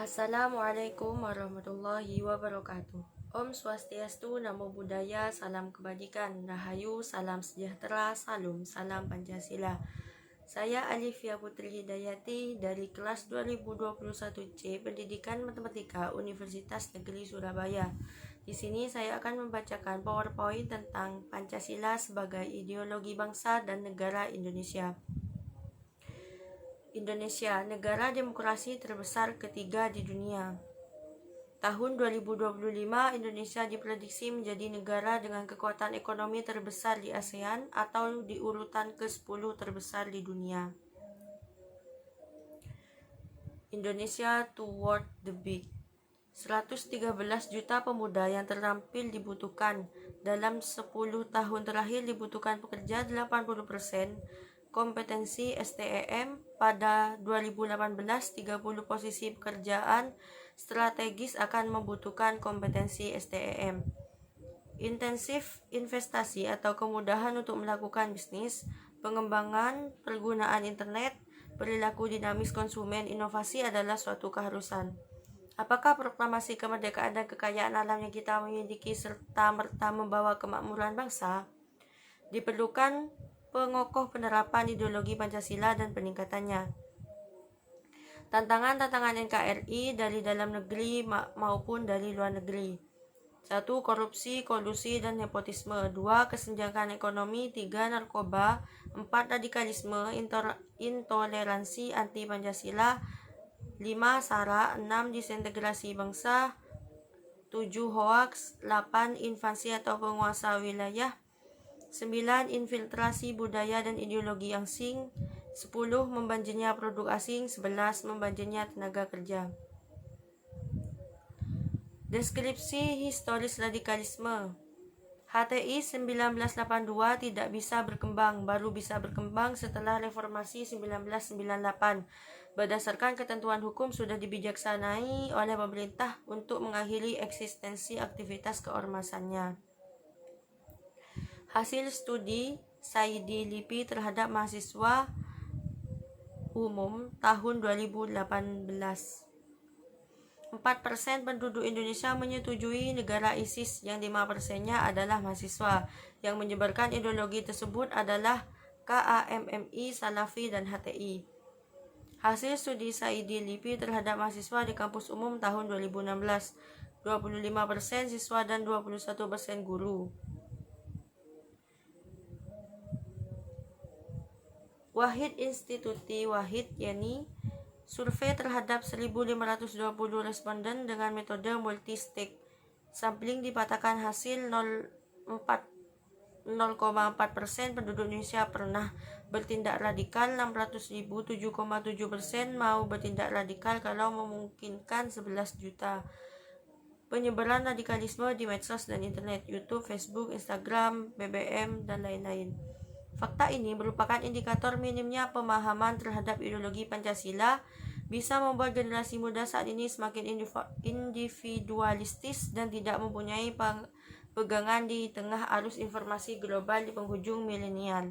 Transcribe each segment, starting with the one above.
Assalamualaikum warahmatullahi wabarakatuh. Om Swastiastu, Namo Buddhaya, Salam Kebajikan, Rahayu, Salam Sejahtera, Salam Pancasila. Saya Alifia Putri Hidayati dari kelas 2021C Pendidikan Matematika Universitas Negeri Surabaya. Di sini saya akan membacakan PowerPoint tentang Pancasila sebagai ideologi bangsa dan negara Indonesia. Indonesia, negara demokrasi terbesar ketiga di dunia. Tahun 2025, Indonesia diprediksi menjadi negara dengan kekuatan ekonomi terbesar di ASEAN atau di urutan ke-10 terbesar di dunia. Indonesia toward the big. 113 juta pemuda yang terampil dibutuhkan. Dalam 10 tahun terakhir dibutuhkan pekerja 80%. Kompetensi STEM pada 2018 30 posisi pekerjaan strategis akan membutuhkan kompetensi STEM. Intensif investasi atau kemudahan untuk melakukan bisnis, pengembangan penggunaan internet, perilaku dinamis konsumen, inovasi adalah suatu keharusan. Apakah proklamasi kemerdekaan dan kekayaan alam yang kita miliki serta-merta membawa kemakmuran bangsa? Diperlukan pengokoh penerapan ideologi Pancasila dan peningkatannya. Tantangan-tantangan NKRI dari dalam negeri maupun dari luar negeri. 1. Korupsi, kolusi, dan nepotisme. 2. Kesenjangan ekonomi. 3. Narkoba. 4. Radikalisme, intoleransi, anti-Pancasila. 5. SARA. 6. Disintegrasi bangsa. 7. Hoaks. 8. Invasi atau penguasa wilayah. 9. Infiltrasi budaya dan ideologi asing. 10. Membanjirnya produk asing. 11. Membanjirnya tenaga kerja. Deskripsi historis radikalisme. HTI 1982 tidak bisa berkembang, baru bisa berkembang setelah reformasi 1998. Berdasarkan ketentuan hukum sudah dibijaksanai oleh pemerintah untuk mengakhiri eksistensi aktivitas keormasannya. Hasil studi Saidi Lipi terhadap mahasiswa umum tahun 2018. 4% penduduk Indonesia menyetujui negara ISIS, yang 5%-nya adalah mahasiswa. Yang menyebarkan ideologi tersebut adalah KAMMI, Salafi, dan HTI. Hasil studi Saidi Lipi terhadap mahasiswa di kampus umum tahun 2016. 25% siswa dan 21% guru. Wahid Instituti Wahid Yani survei terhadap 1.520 responden dengan metode multi-stage sampling dipatakan hasil 0,4% penduduk Indonesia pernah bertindak radikal, 600.000 7,7% mau bertindak radikal kalau memungkinkan 11 juta. Penyebaran radikalisme di medsos dan internet, YouTube, Facebook, Instagram, BBM, dan lain-lain. Fakta ini merupakan indikator minimnya pemahaman terhadap ideologi Pancasila, bisa membuat generasi muda saat ini semakin individualistis dan tidak mempunyai pegangan di tengah arus informasi global di penghujung milenial.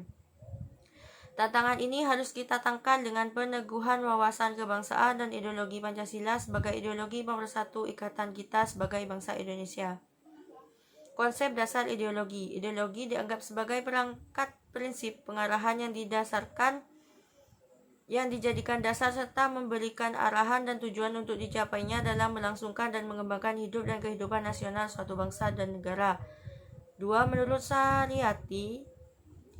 Tantangan ini harus kita tangkal dengan peneguhan wawasan kebangsaan dan ideologi Pancasila sebagai ideologi pemersatu ikatan kita sebagai bangsa Indonesia. Konsep dasar ideologi. Ideologi dianggap sebagai perangkat prinsip pengarahan yang dijadikan dasar serta memberikan arahan dan tujuan untuk dicapainya dalam melangsungkan dan mengembangkan hidup dan kehidupan nasional suatu bangsa dan negara. 2. Menurut Sariyati,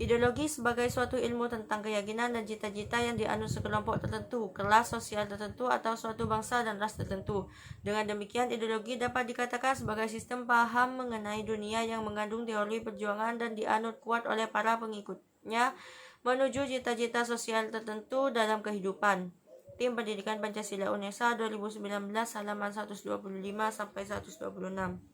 ideologi sebagai suatu ilmu tentang keyakinan dan cita-cita yang dianut sekelompok tertentu, kelas sosial tertentu, atau suatu bangsa dan ras tertentu. Dengan demikian, ideologi dapat dikatakan sebagai sistem paham mengenai dunia yang mengandung teori perjuangan dan dianut kuat oleh para pengikutnya menuju cita-cita sosial tertentu dalam kehidupan. Tim Pendidikan Pancasila UNESA 2019 halaman 125-126.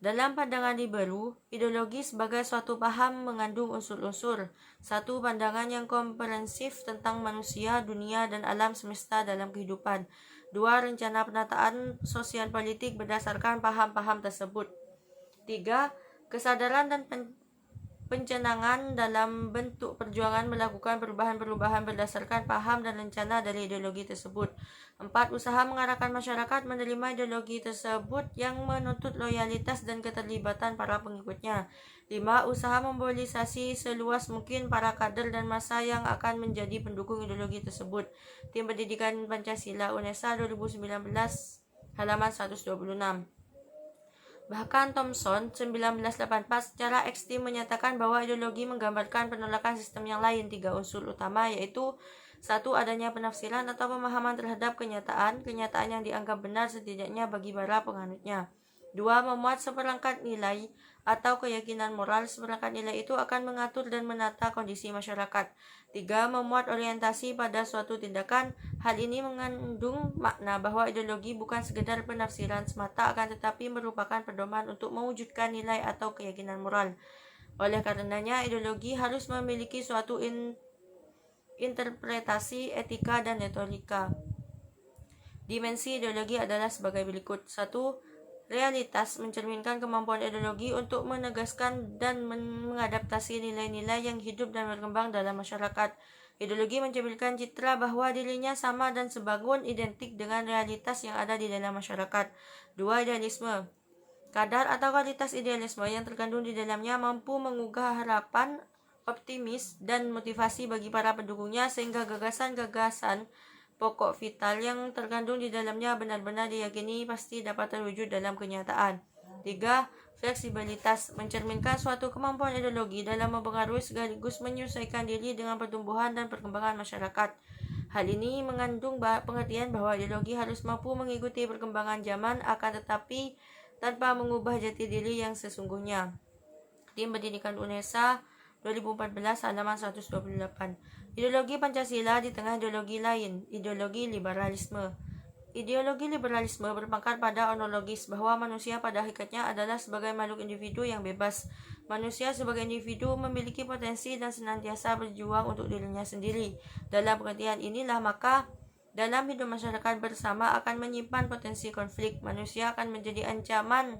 Dalam pandangan liberu, ideologi sebagai suatu paham mengandung unsur-unsur. 1. Pandangan yang komprehensif tentang manusia, dunia, dan alam semesta dalam kehidupan. 2. Rencana penataan sosial politik berdasarkan paham-paham tersebut. 3. Kesadaran dan pencenangan dalam bentuk perjuangan melakukan perubahan-perubahan berdasarkan paham dan rencana dari ideologi tersebut. 4. Usaha mengarahkan masyarakat menerima ideologi tersebut yang menuntut loyalitas dan keterlibatan para pengikutnya. 5. Usaha memobilisasi seluas mungkin para kader dan massa yang akan menjadi pendukung ideologi tersebut. Tim Pendidikan Pancasila UNESA 2019 halaman 126. Bahkan Thomson 1984 secara ekstrim menyatakan bahwa ideologi menggambarkan penolakan sistem yang lain. 3 unsur utama yaitu 1. Adanya penafsiran atau pemahaman terhadap kenyataan yang dianggap benar setidaknya bagi para penganutnya. 2. Memuat seperangkat nilai atau keyakinan moral. Seperangkat nilai itu akan mengatur dan menata kondisi masyarakat. 3. Memuat orientasi pada suatu tindakan. Hal ini mengandung makna bahwa ideologi bukan sekedar penafsiran semata, akan tetapi merupakan pedoman untuk mewujudkan nilai atau keyakinan moral. Oleh karenanya, ideologi harus memiliki suatu interpretasi etika dan retorika. Dimensi ideologi adalah sebagai berikut. 1. Realitas mencerminkan kemampuan ideologi untuk menegaskan dan mengadaptasi nilai-nilai yang hidup dan berkembang dalam masyarakat. Ideologi mencerminkan citra bahwa dirinya sama dan sebangun identik dengan realitas yang ada di dalam masyarakat. 2. Idealisme. Kadar atau kualitas idealisme yang terkandung di dalamnya mampu mengugah harapan, optimis, dan motivasi bagi para pendukungnya sehingga gagasan-gagasan pokok vital yang terkandung di dalamnya benar-benar diyakini pasti dapat terwujud dalam kenyataan. 3. Fleksibilitas mencerminkan suatu kemampuan ideologi dalam mempengaruhi sekaligus menyesuaikan diri dengan pertumbuhan dan perkembangan masyarakat. Hal ini mengandung pengertian bahwa ideologi harus mampu mengikuti perkembangan zaman, akan tetapi tanpa mengubah jati diri yang sesungguhnya. Tim Pendidikan UNESA 2014 halaman 128. Ideologi Pancasila di tengah ideologi lain, ideologi liberalisme. Ideologi liberalisme berpangkal pada ontologis bahwa manusia pada hakikatnya adalah sebagai makhluk individu yang bebas. Manusia sebagai individu memiliki potensi dan senantiasa berjuang untuk dirinya sendiri. Dalam pengertian inilah maka dalam hidup masyarakat bersama akan menyimpan potensi konflik. Manusia akan menjadi ancaman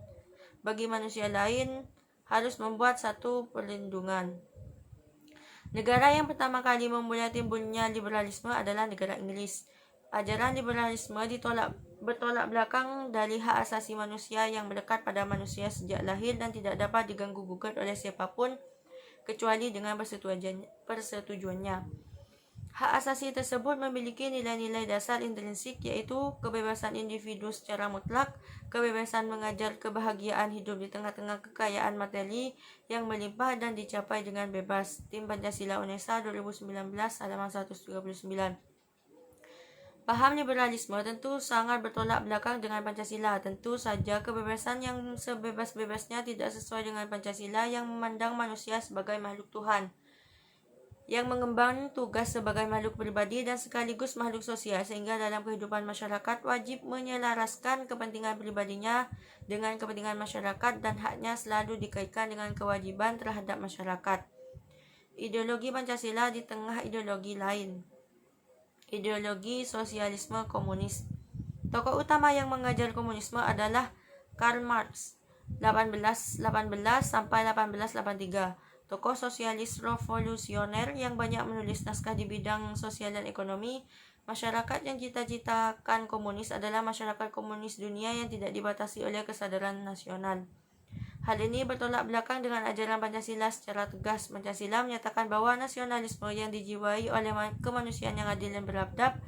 bagi manusia lain, harus membuat satu perlindungan. Negara yang pertama kali memulai timbulnya liberalisme adalah negara Inggris. Ajaran liberalisme bertolak belakang dari hak asasi manusia yang melekat pada manusia sejak lahir dan tidak dapat diganggu-gugat oleh siapapun kecuali dengan persetujuannya. Hak asasi tersebut memiliki nilai-nilai dasar intrinsik, yaitu kebebasan individu secara mutlak, kebebasan mengajar, kebahagiaan hidup di tengah-tengah kekayaan materi yang melimpah dan dicapai dengan bebas. Tim Pancasila UNESA 2019 halaman 139. Paham liberalisme tentu sangat bertolak belakang dengan Pancasila. Tentu saja kebebasan yang sebebas-bebasnya tidak sesuai dengan Pancasila yang memandang manusia sebagai makhluk Tuhan, yang mengemban tugas sebagai makhluk pribadi dan sekaligus makhluk sosial, sehingga dalam kehidupan masyarakat wajib menyelaraskan kepentingan pribadinya dengan kepentingan masyarakat dan haknya selalu dikaitkan dengan kewajiban terhadap masyarakat. Ideologi Pancasila di tengah ideologi lain. Ideologi sosialisme komunis. Tokoh utama yang mengajar komunisme adalah Karl Marx 1818 sampai 1883. Tokoh sosialis revolusioner yang banyak menulis naskah di bidang sosial dan ekonomi. Masyarakat yang cita-citakan komunis adalah masyarakat komunis dunia yang tidak dibatasi oleh kesadaran nasional. Hal ini bertolak belakang dengan ajaran Pancasila secara tegas. Pancasila menyatakan bahwa nasionalisme yang dijiwai oleh kemanusiaan yang adil dan beradab.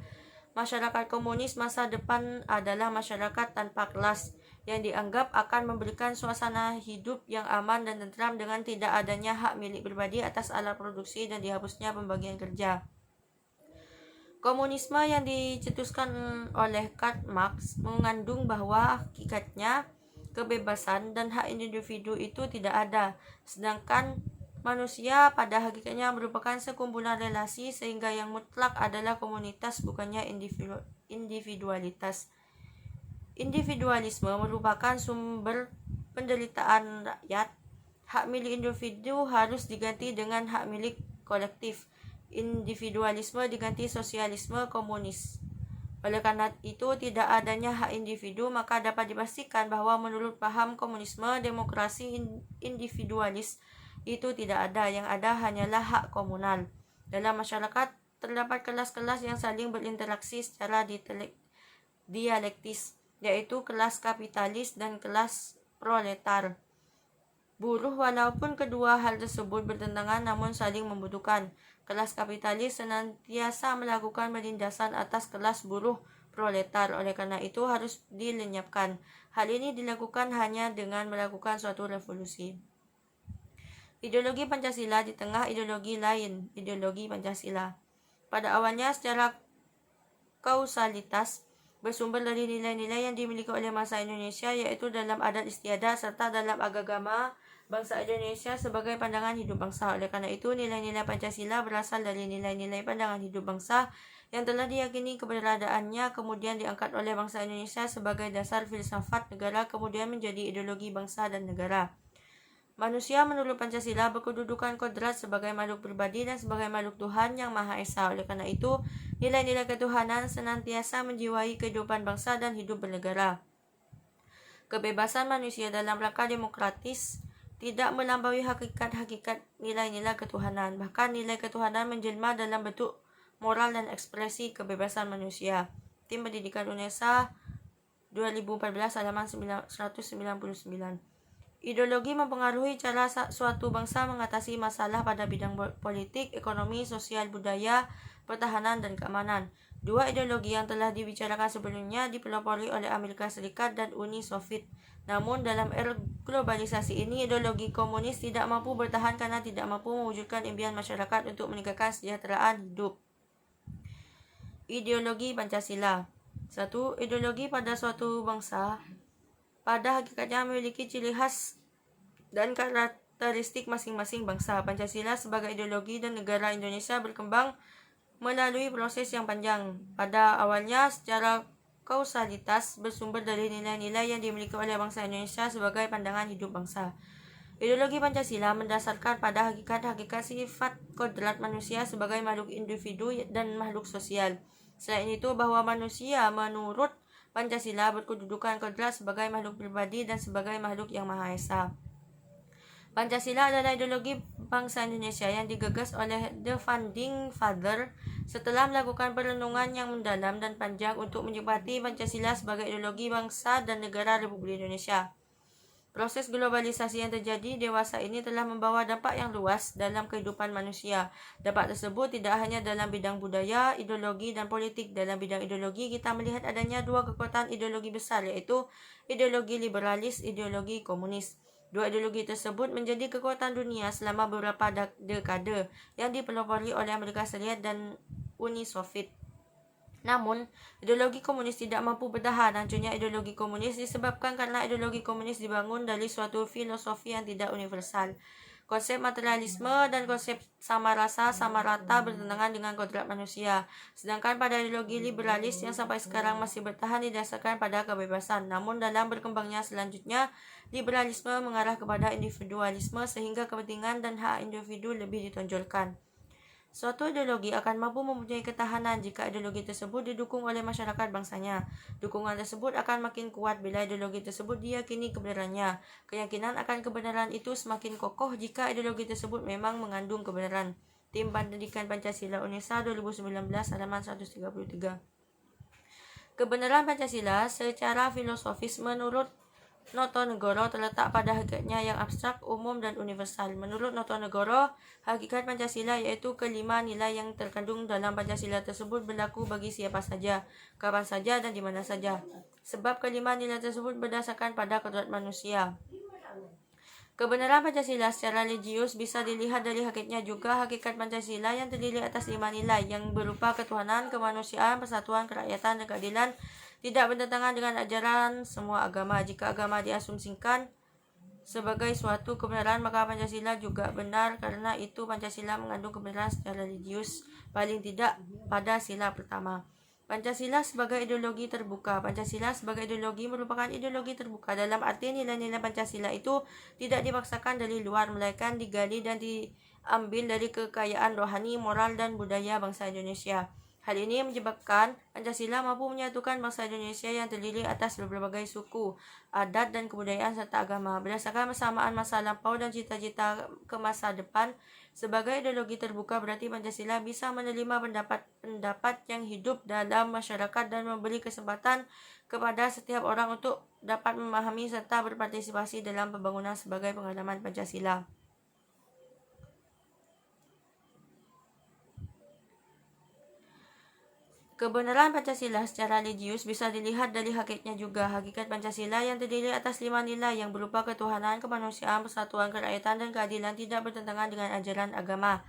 Masyarakat komunis masa depan adalah masyarakat tanpa kelas, yang dianggap akan memberikan suasana hidup yang aman dan tentram dengan tidak adanya hak milik pribadi atas alat produksi dan dihapusnya pembagian kerja. Komunisme yang dicetuskan oleh Karl Marx mengandung bahwa hakikatnya kebebasan dan hak individu itu tidak ada, sedangkan manusia pada hakikatnya merupakan sekumpulan relasi, sehingga yang mutlak adalah komunitas, bukannya individualitas. Individualisme merupakan sumber penderitaan rakyat. Hak milik individu harus diganti dengan hak milik kolektif. Individualisme diganti sosialisme komunis. Oleh karena itu, tidak adanya hak individu, maka dapat dipastikan bahwa menurut paham komunisme, demokrasi individualis itu tidak ada. Yang ada hanyalah hak komunal. Dalam masyarakat, terdapat kelas-kelas yang saling berinteraksi secara dialektis, yaitu kelas kapitalis dan kelas proletar. Buruh, walaupun kedua hal tersebut bertentangan namun saling membutuhkan. Kelas kapitalis senantiasa melakukan penindasan atas kelas buruh proletar, oleh karena itu harus dilenyapkan. Hal ini dilakukan hanya dengan melakukan suatu revolusi. Ideologi Pancasila di tengah ideologi lain, ideologi Pancasila. Pada awalnya secara kausalitas bersumber dari nilai-nilai yang dimiliki oleh bangsa Indonesia, yaitu dalam adat istiadat serta dalam agama bangsa Indonesia sebagai pandangan hidup bangsa. Oleh karena itu, nilai-nilai Pancasila berasal dari nilai-nilai pandangan hidup bangsa yang telah diyakini keberadaannya, kemudian diangkat oleh bangsa Indonesia sebagai dasar filsafat negara, kemudian menjadi ideologi bangsa dan negara. Manusia menurut Pancasila berkedudukan kodrat sebagai makhluk pribadi dan sebagai makhluk Tuhan yang Maha Esa. Oleh karena itu, nilai-nilai ketuhanan senantiasa menjiwai kehidupan bangsa dan hidup bernegara. Kebebasan manusia dalam rangka demokratis tidak melampaui hakikat-hakikat nilai-nilai ketuhanan. Bahkan nilai ketuhanan menjelma dalam bentuk moral dan ekspresi kebebasan manusia. Tim Pendidikan UNESA 2014 halaman 199. Ideologi mempengaruhi cara suatu bangsa mengatasi masalah pada bidang politik, ekonomi, sosial, budaya, pertahanan, dan keamanan. Dua ideologi yang telah dibicarakan sebelumnya dipelopori oleh Amerika Serikat dan Uni Soviet. Namun dalam era globalisasi ini, ideologi komunis tidak mampu bertahan karena tidak mampu mewujudkan impian masyarakat untuk meningkatkan kesejahteraan hidup. Ideologi Pancasila. 1. Ideologi pada suatu bangsa pada hakikatnya memiliki ciri khas dan karakteristik masing-masing bangsa. Pancasila sebagai ideologi dan negara Indonesia berkembang melalui proses yang panjang. Pada awalnya secara kausalitas bersumber dari nilai-nilai yang dimiliki oleh bangsa Indonesia sebagai pandangan hidup bangsa. Ideologi Pancasila mendasarkan pada hakikat-hakikat sifat kodrat manusia sebagai makhluk individu dan makhluk sosial. Selain itu, bahwa manusia menurut Pancasila berkedudukan kodrat sebagai makhluk pribadi dan sebagai makhluk yang Maha Esa. Pancasila adalah ideologi bangsa Indonesia yang digagas oleh The Founding Father setelah melakukan perenungan yang mendalam dan panjang untuk menyepakati Pancasila sebagai ideologi bangsa dan negara Republik Indonesia. Proses globalisasi yang terjadi dewasa ini telah membawa dampak yang luas dalam kehidupan manusia. Dampak tersebut tidak hanya dalam bidang budaya, ideologi, dan politik. Dalam bidang ideologi, kita melihat adanya dua kekuatan ideologi besar, yaitu ideologi liberalis, ideologi komunis. Dua ideologi tersebut menjadi kekuatan dunia selama beberapa dekade yang dipelopori oleh Amerika Serikat dan Uni Soviet. Namun, ideologi komunis tidak mampu bertahan. Hancurnya ideologi komunis disebabkan karena ideologi komunis dibangun dari suatu filosofi yang tidak universal. Konsep materialisme dan konsep sama rasa, sama rata bertentangan dengan kodrat manusia. Sedangkan pada ideologi liberalis yang sampai sekarang masih bertahan didasarkan pada kebebasan. Namun dalam berkembangnya selanjutnya, liberalisme mengarah kepada individualisme sehingga kepentingan dan hak individu lebih ditonjolkan. Suatu ideologi akan mampu mempunyai ketahanan jika ideologi tersebut didukung oleh masyarakat bangsanya. Dukungan tersebut akan makin kuat bila ideologi tersebut diyakini kebenarannya. Keyakinan akan kebenaran itu semakin kokoh jika ideologi tersebut memang mengandung kebenaran. Tim Pendidikan Pancasila UNESA 2019 halaman 133. Kebenaran Pancasila secara filosofis menurut Notonegoro terletak pada hakikatnya yang abstrak, umum, dan universal. Menurut Notonegoro, hakikat Pancasila yaitu kelima nilai yang terkandung dalam Pancasila tersebut berlaku bagi siapa saja, kapan saja, dan di mana saja. Sebab kelima nilai tersebut berdasarkan pada kodrat manusia. Kebenaran Pancasila secara religius bisa dilihat dari hakikatnya juga. Hakikat Pancasila yang terdiri atas 5 nilai yang berupa ketuhanan, kemanusiaan, persatuan, kerakyatan, dan keadilan tidak bertentangan dengan ajaran semua agama. Jika agama diasumsikan sebagai suatu kebenaran, maka Pancasila juga benar. Karena itu Pancasila mengandung kebenaran secara religius, paling tidak pada sila pertama. Pancasila sebagai ideologi terbuka. Pancasila sebagai ideologi merupakan ideologi terbuka dalam arti nilai-nilai Pancasila itu tidak dipaksakan dari luar, melainkan digali dan diambil dari kekayaan rohani, moral, dan budaya bangsa Indonesia. Hal ini menyebabkan Pancasila mampu menyatukan bangsa Indonesia yang terdiri atas berbagai suku, adat, dan kebudayaan serta agama. Berdasarkan persamaan masa lampau dan cita-cita ke masa depan, sebagai ideologi terbuka berarti Pancasila bisa menerima pendapat-pendapat yang hidup dalam masyarakat dan memberi kesempatan kepada setiap orang untuk dapat memahami serta berpartisipasi dalam pembangunan sebagai pengalaman Pancasila. Kebenaran Pancasila secara religius bisa dilihat dari hakikatnya juga. Hakikat Pancasila yang terdiri atas 5 nilai yang berupa ketuhanan, kemanusiaan, persatuan, kerakyatan, dan keadilan tidak bertentangan dengan ajaran agama.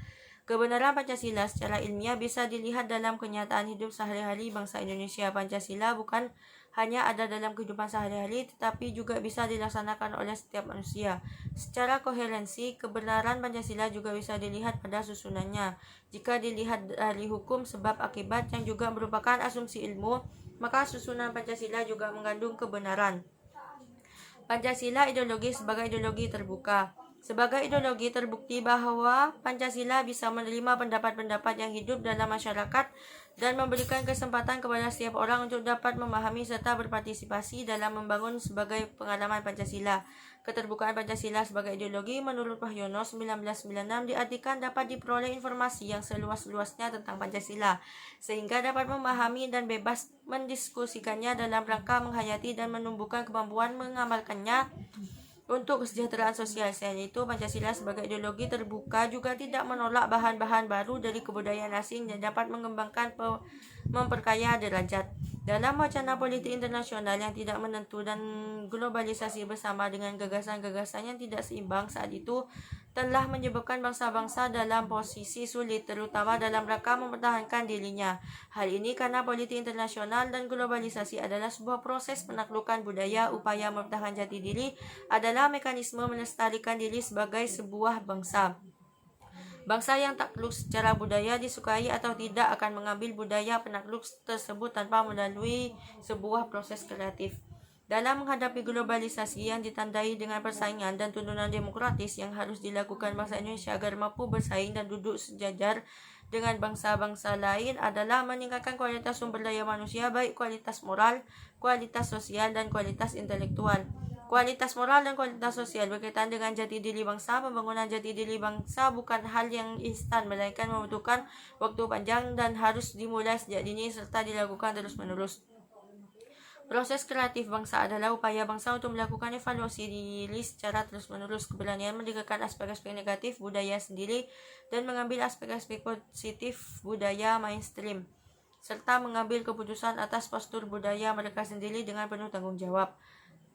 Kebenaran Pancasila secara ilmiah bisa dilihat dalam kenyataan hidup sehari-hari bangsa Indonesia. Pancasila bukan hanya ada dalam kehidupan sehari-hari, tetapi juga bisa dilaksanakan oleh setiap manusia. Secara koherensi, kebenaran Pancasila juga bisa dilihat pada susunannya. Jika dilihat dari hukum sebab akibat yang juga merupakan asumsi ilmu, maka susunan Pancasila juga mengandung kebenaran. Pancasila ideologi sebagai ideologi terbuka. Sebagai ideologi terbukti bahwa Pancasila bisa menerima pendapat-pendapat yang hidup dalam masyarakat dan memberikan kesempatan kepada setiap orang untuk dapat memahami serta berpartisipasi dalam membangun sebagai pengalaman Pancasila. Keterbukaan Pancasila sebagai ideologi menurut Wahyono 1996 diartikan dapat diperoleh informasi yang seluas-luasnya tentang Pancasila, sehingga dapat memahami dan bebas mendiskusikannya dalam rangka menghayati dan menumbuhkan kemampuan mengamalkannya untuk kesejahteraan sosial. Selain itu, Pancasila sebagai ideologi terbuka juga tidak menolak bahan-bahan baru dari kebudayaan asing dan dapat mengembangkan memperkaya derajat. Dalam wacana politik internasional yang tidak menentu dan globalisasi bersama dengan gagasan-gagasan yang tidak seimbang saat itu telah menyebabkan bangsa-bangsa dalam posisi sulit, terutama dalam rangka mempertahankan dirinya. Hal ini karena politik internasional dan globalisasi adalah sebuah proses penaklukan budaya. Upaya mempertahankan jati diri adalah mekanisme melestarikan diri sebagai sebuah bangsa. Bangsa yang takluk secara budaya disukai atau tidak akan mengambil budaya penakluk tersebut tanpa melalui sebuah proses kreatif. Dalam menghadapi globalisasi yang ditandai dengan persaingan dan tuntunan demokratis yang harus dilakukan bangsa Indonesia agar mampu bersaing dan duduk sejajar dengan bangsa-bangsa lain adalah meningkatkan kualitas sumber daya manusia, baik kualitas moral, kualitas sosial, dan kualitas intelektual. Kualitas moral dan kualitas sosial berkaitan dengan jati diri bangsa. Pembangunan jati diri bangsa bukan hal yang instan, melainkan membutuhkan waktu panjang dan harus dimulai sejak dini serta dilakukan terus-menerus. Proses kreatif bangsa adalah upaya bangsa untuk melakukan evaluasi diri secara terus-menerus. Keberanian meninggalkan aspek-aspek negatif budaya sendiri dan mengambil aspek-aspek positif budaya mainstream, serta mengambil keputusan atas postur budaya mereka sendiri dengan penuh tanggung jawab.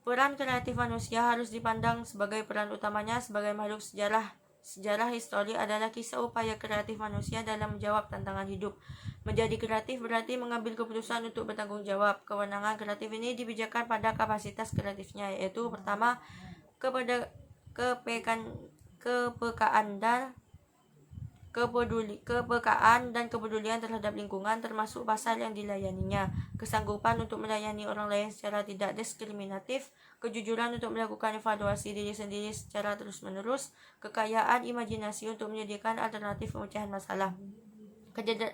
Peran kreatif manusia harus dipandang sebagai peran utamanya sebagai makhluk sejarah. Sejarah histori adalah kisah upaya kreatif manusia dalam menjawab tantangan hidup. Menjadi kreatif berarti mengambil keputusan untuk bertanggung jawab. Kewenangan kreatif ini dibijakkan pada kapasitas kreatifnya, yaitu pertama, kepekaan dan kepedulian terhadap lingkungan termasuk pasar yang dilayaninya, kesanggupan untuk melayani orang lain secara tidak diskriminatif, kejujuran untuk melakukan evaluasi diri sendiri secara terus-menerus, kekayaan imajinasi untuk menyediakan alternatif pemecahan masalah,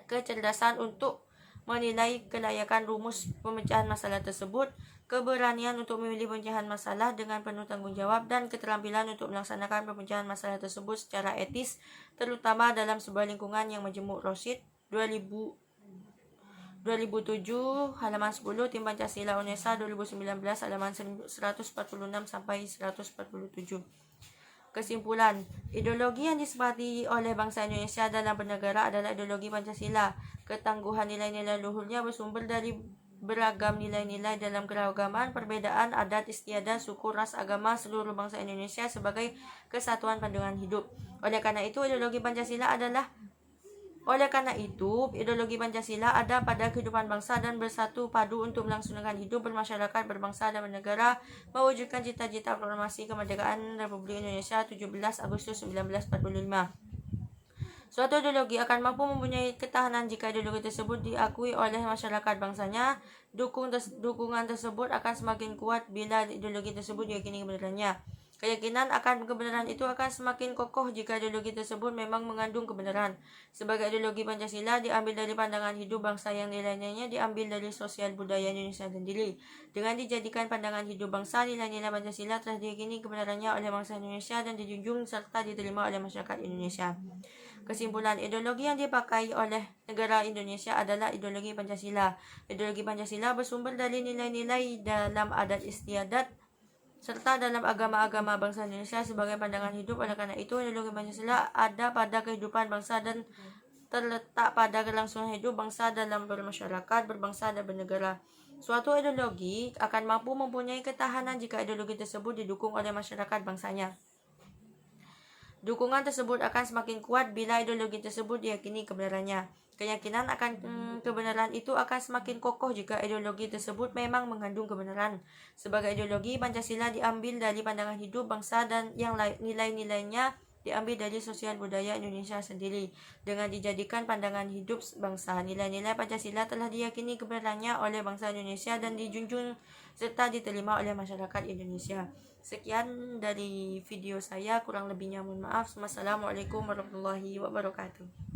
kecerdasan untuk menilai kelayakan rumus pemecahan masalah tersebut, keberanian untuk memilih pemecahan masalah dengan penuh tanggung jawab, dan keterampilan untuk melaksanakan pemecahan masalah tersebut secara etis, terutama dalam sebuah lingkungan yang majemuk. Rosid 2007 halaman 10, Tim Pancasila UNESA 2019 halaman 146 sampai 147. Kesimpulan, ideologi yang disepakati oleh bangsa Indonesia dalam bernegara adalah ideologi Pancasila. Ketangguhan nilai-nilai luhurnya bersumber dari beragam nilai-nilai dalam keragaman, perbedaan adat istiadat, suku, ras, agama seluruh bangsa Indonesia sebagai kesatuan pandangan hidup. Oleh karena itu, ideologi Pancasila ada pada kehidupan bangsa dan bersatu padu untuk melangsungkan hidup bermasyarakat, berbangsa dan bernegara, mewujudkan cita-cita proklamasi kemerdekaan Republik Indonesia 17 Agustus 1945. Suatu ideologi akan mampu mempunyai ketahanan jika ideologi tersebut diakui oleh masyarakat bangsanya. Dukungan tersebut akan semakin kuat bila ideologi tersebut diyakini kebenarannya. Keyakinan akan kebenaran itu akan semakin kokoh jika ideologi tersebut memang mengandung kebenaran. Sebagai ideologi Pancasila diambil dari pandangan hidup bangsa yang nilai-nilainya diambil dari sosial budaya Indonesia sendiri. Dengan dijadikan pandangan hidup bangsa, nilai-nilai Pancasila telah diyakini kebenarannya oleh bangsa Indonesia dan dijunjung serta diterima oleh masyarakat Indonesia. Kesimpulan, ideologi yang dipakai oleh negara Indonesia adalah ideologi Pancasila. Ideologi Pancasila bersumber dari nilai-nilai dalam adat istiadat serta dalam agama-agama bangsa Indonesia sebagai pandangan hidup. Oleh karena itu, ideologi Pancasila ada pada kehidupan bangsa dan terletak pada kelangsungan hidup bangsa dalam bermasyarakat, berbangsa, dan bernegara. Suatu ideologi akan mampu mempunyai ketahanan jika ideologi tersebut didukung oleh masyarakat bangsanya. Dukungan tersebut akan semakin kuat bila ideologi tersebut diyakini kebenarannya. Keyakinan akan kebenaran itu akan semakin kokoh jika ideologi tersebut memang mengandung kebenaran. Sebagai ideologi, Pancasila diambil dari pandangan hidup bangsa dan yang nilai-nilainya diambil dari sosial budaya Indonesia sendiri. Dengan dijadikan pandangan hidup bangsa, nilai-nilai Pancasila telah diyakini kebenarannya oleh bangsa Indonesia dan dijunjung serta diterima oleh masyarakat Indonesia. Sekian dari video saya, kurang lebihnya mohon maaf. Wassalamualaikum warahmatullahi wabarakatuh.